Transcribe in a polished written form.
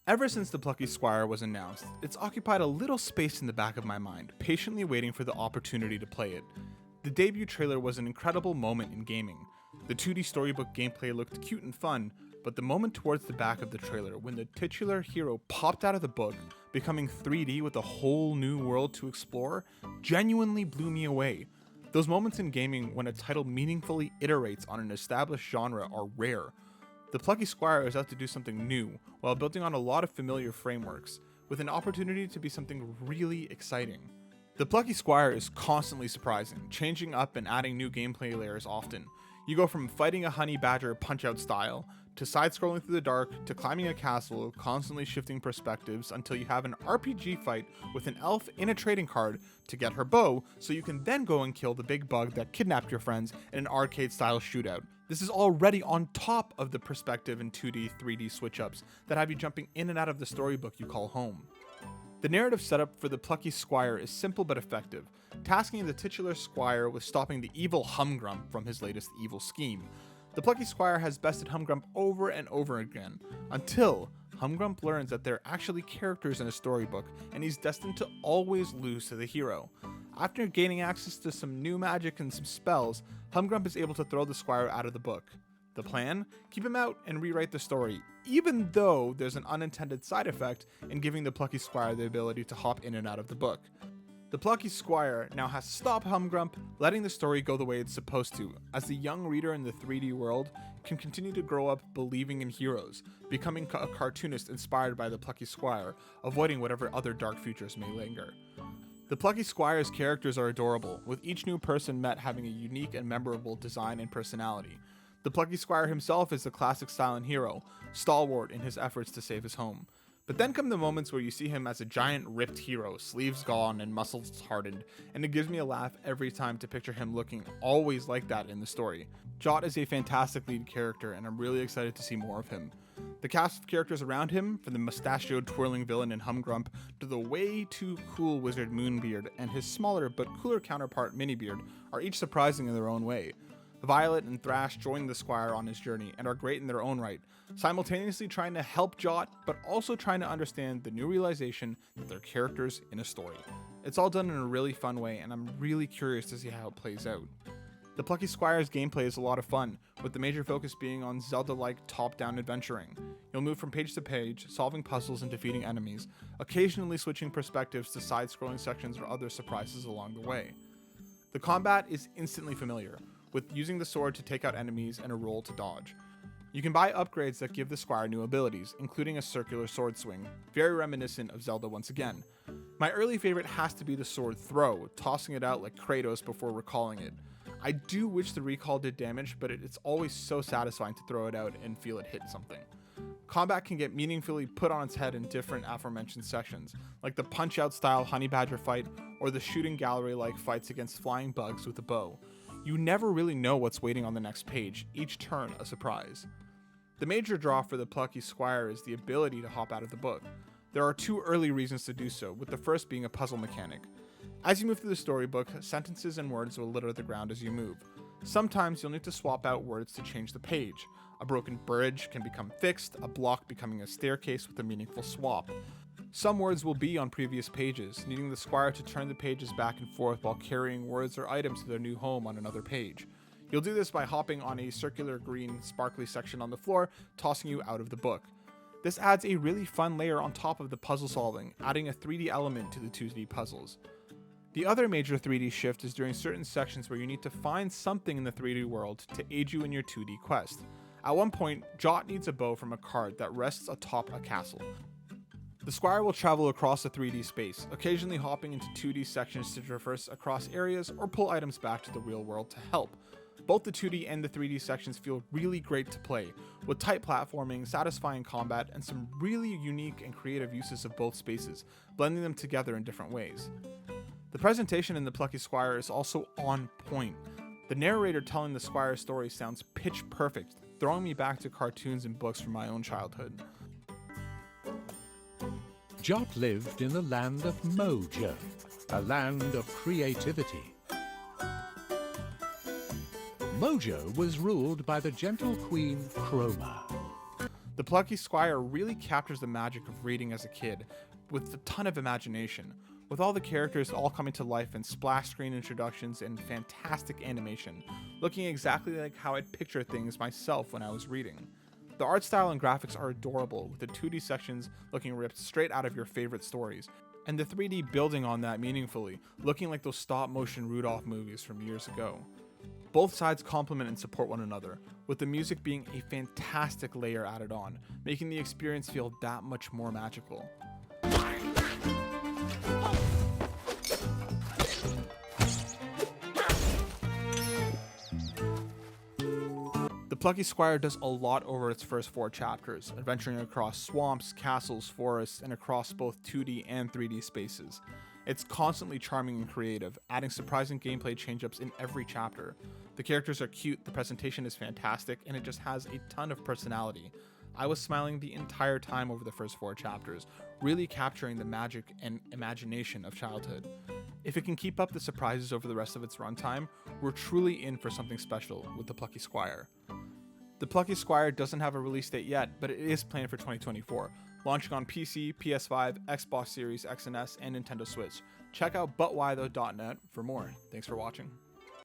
Ever since the Plucky Squire was announced, it's occupied a little space in the back of my mind, patiently waiting for the opportunity to play it. The debut trailer was an incredible moment in gaming. The 2D Storybook gameplay looked cute and fun, but the moment towards the back of the trailer when the titular hero popped out of the book, becoming 3D with a whole new world to explore, genuinely blew me away. Those moments in gaming when a title meaningfully iterates on an established genre are rare. The Plucky Squire is out to do something new, while building on a lot of familiar frameworks, with an opportunity to be something really exciting. The Plucky Squire is constantly surprising, changing up and adding new gameplay layers often. You go from fighting a honey badger punch-out style, to side-scrolling through the dark, to climbing a castle, constantly shifting perspectives until you have an RPG fight with an elf in a trading card to get her bow, so you can then go and kill the big bug that kidnapped your friends in an arcade-style shootout. This is already on top of the perspective and 2D, 3D switch-ups that have you jumping in and out of the storybook you call home. The narrative setup for the Plucky Squire is simple but effective, tasking the titular Squire with stopping the evil Humgrump from his latest evil scheme. The Plucky Squire has bested Humgrump over and over again, until Humgrump learns that they're actually characters in a storybook, and he's destined to always lose to the hero. After gaining access to some new magic and some spells, Humgrump is able to throw the Squire out of the book. The plan? Keep him out and rewrite the story, even though there's an unintended side effect in giving the Plucky Squire the ability to hop in and out of the book. The Plucky Squire now has to stop Humgrump, letting the story go the way it's supposed to, as the young reader in the 3D world can continue to grow up believing in heroes, becoming a cartoonist inspired by the Plucky Squire, avoiding whatever other dark futures may linger. The Plucky Squire's characters are adorable, with each new person met having a unique and memorable design and personality. The Plucky Squire himself is a classic silent hero, stalwart in his efforts to save his home. But then come the moments where you see him as a giant ripped hero, sleeves gone and muscles hardened, and it gives me a laugh every time to picture him looking always like that in the story. Jot is a fantastic lead character, and I'm really excited to see more of him. The cast of characters around him, from the mustachioed twirling villain in Humgrump to the way too cool wizard Moonbeard and his smaller but cooler counterpart Minibeard, are each surprising in their own way. Violet and Thrash join the Squire on his journey and are great in their own right, simultaneously trying to help Jot, but also trying to understand the new realization that they're characters in a story. It's all done in a really fun way, and I'm really curious to see how it plays out. The Plucky Squire's gameplay is a lot of fun, with the major focus being on Zelda-like top-down adventuring. You'll move from page to page, solving puzzles and defeating enemies, occasionally switching perspectives to side-scrolling sections or other surprises along the way. The combat is instantly familiar, with using the sword to take out enemies and a roll to dodge. You can buy upgrades that give the Squire new abilities, including a circular sword swing, very reminiscent of Zelda once again. My early favorite has to be the sword throw, tossing it out like Kratos before recalling it. I do wish the recall did damage, but it's always so satisfying to throw it out and feel it hit something. Combat can get meaningfully put on its head in different aforementioned sections, like the punch-out style honey badger fight or the shooting gallery-like fights against flying bugs with a bow. You never really know what's waiting on the next page, each turn a surprise. The major draw for the Plucky Squire is the ability to hop out of the book. There are two early reasons to do so, with the first being a puzzle mechanic. As you move through the storybook, sentences and words will litter the ground as you move. Sometimes you'll need to swap out words to change the page. A broken bridge can become fixed, a block becoming a staircase with a meaningful swap. Some words will be on previous pages, needing the Squire to turn the pages back and forth while carrying words or items to their new home on another page. You'll do this by hopping on a circular green sparkly section on the floor, tossing you out of the book. This adds a really fun layer on top of the puzzle solving, adding a 3D element to the 2D puzzles. The other major 3D shift is during certain sections where you need to find something in the 3D world to aid you in your 2D quest. At one point, Jot needs a bow from a card that rests atop a castle. The Squire will travel across a 3D space, occasionally hopping into 2D sections to traverse across areas or pull items back to the real world to help. Both the 2D and the 3D sections feel really great to play, with tight platforming, satisfying combat, and some really unique and creative uses of both spaces, blending them together in different ways. The presentation in the Plucky Squire is also on point. The narrator telling the Squire's story sounds pitch perfect, throwing me back to cartoons and books from my own childhood. Jot lived in the land of Mojo, a land of creativity. Mojo was ruled by the gentle queen Chroma. The Plucky Squire really captures the magic of reading as a kid with a ton of imagination, with all the characters all coming to life in splash screen introductions and fantastic animation, looking exactly like how I'd picture things myself when I was reading. The art style and graphics are adorable, with the 2D sections looking ripped straight out of your favorite stories, and the 3D building on that meaningfully, looking like those stop-motion Rudolph movies from years ago. Both sides complement and support one another, with the music being a fantastic layer added on, making the experience feel that much more magical. The Plucky Squire does a lot over its first 4 chapters, adventuring across swamps, castles, forests, and across both 2D and 3D spaces. It's constantly charming and creative, adding surprising gameplay change-ups in every chapter. The characters are cute, the presentation is fantastic, and it just has a ton of personality. I was smiling the entire time over the first 4 chapters, really capturing the magic and imagination of childhood. If it can keep up the surprises over the rest of its runtime, we're truly in for something special with the Plucky Squire. The Plucky Squire doesn't have a release date yet, but it is planned for 2024, launching on PC, PS5, Xbox Series X and S, and Nintendo Switch. Check out butwhythough.net for more. Thanks for watching.